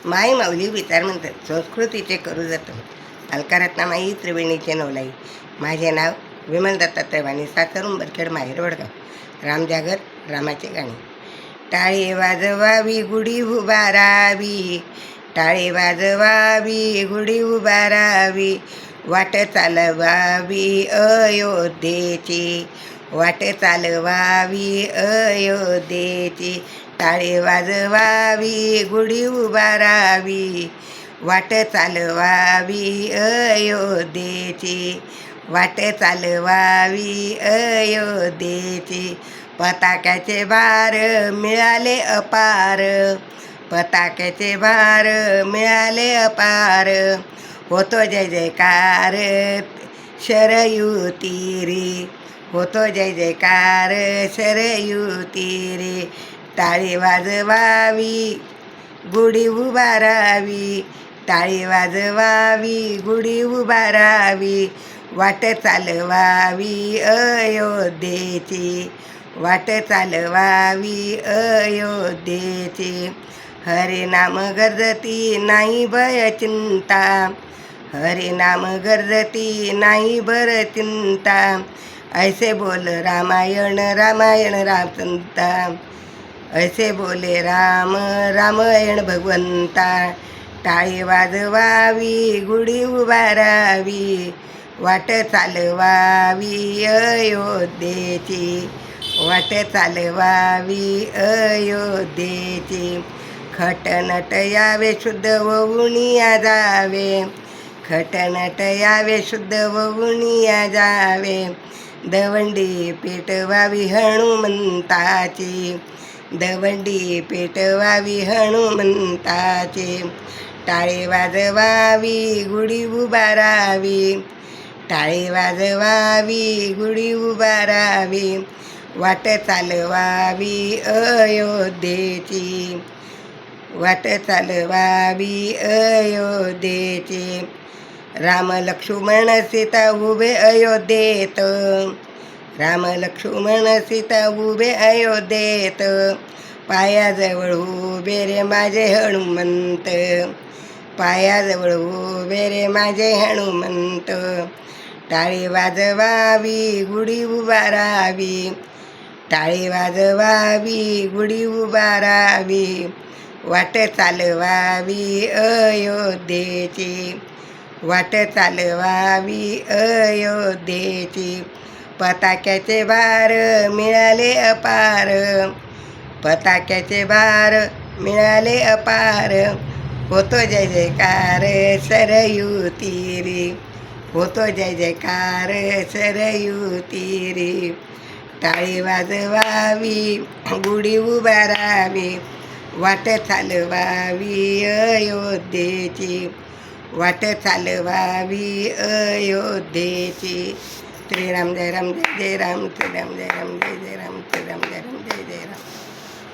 माई माऊली विचार म्हणतात संस्कृतीचे करू जतन. अलकारत्नामाई त्रिवेणीचे नवलाई. माझे नाव विमल दत्तात्रय वाणी, सासर उंबरखेड, माहेर वडगाव. रामजागर रामाचे गाणे. टाळे वाजवावी गुढी उभारावी, टाळे वाजवावी गुढी उभारावी, वाट चालवावी अयोध्येची, वाट चालवावी अयोध्येची. टाळे वाजवावी गुढी उभारावी, वाट चालवावी अयोध्येची, वाट चालवावी अयोध्येची. पताक्याचे भार मिळाले अपार, पताक्याचे भार मिळाले अपार, होतो जय जयकार शरयू तीरी, होतो जय जयकार शरयू तीरी. टाळी वाजवावी गुढी उभारावी, टाळी वाजवावी गुढी उभारावी, वाट चालवावी अयोध्येची, वाट चालवावी अयोध्येची. हरे नाम गर्जती नाही भय चिंता, हरे नाम गर्जती नाही भर चिंता, ऐसे बोल रामायण रामायण रामसंता, ऐसे बोले राम रामायण भगवंता. टाळी वाजवावी गुढी उभारावी, वाट चालवावी अयोध्येची, वाट चालवावी अयोध्येची. खटनट यावे शुद्ध ववुनिया जावे, खटनट यावे शुद्ध ववुनिया जावे, दवंडी पेटवावी हनुमंताची, दवंडी पेटवावी हनुमंताची. टाळे वाजवावी गुढी उभारावी, टाळे वाजवावी गुढी उभारावी, वाट चालवावी अयोध्येची, वाट चालवावी अयोध्येची. राम लक्ष्मण सीता उभे अयोध्येत, राम लक्ष्मण सीता उभे अयोध्येत, पायाजवळ उभे रे माझे हनुमंत, पायाजवळ उभे रे माझे हनुमंत. टाळी वाजवावी गुढी उभारावी, टाळी वाजवावी गुढी उभारावी, वाट चालवावी अयोध्येची, वाट चालवावी अयोध्येची. पताक्याचे भार मिळाले अपार, पताक्याचे भार मिळाले अपार, होतो जय जयकार सरयू तीरी, होतो जय जयकार सरयू तीरी. टाळी वाजवावी गुढी उभारावी, वाट चालवावी अयोध्येची, वाट चालवावी अयोध्येची. श्रीराम जय राम जय जय राम, श्रीराम जय राम जय जय राम.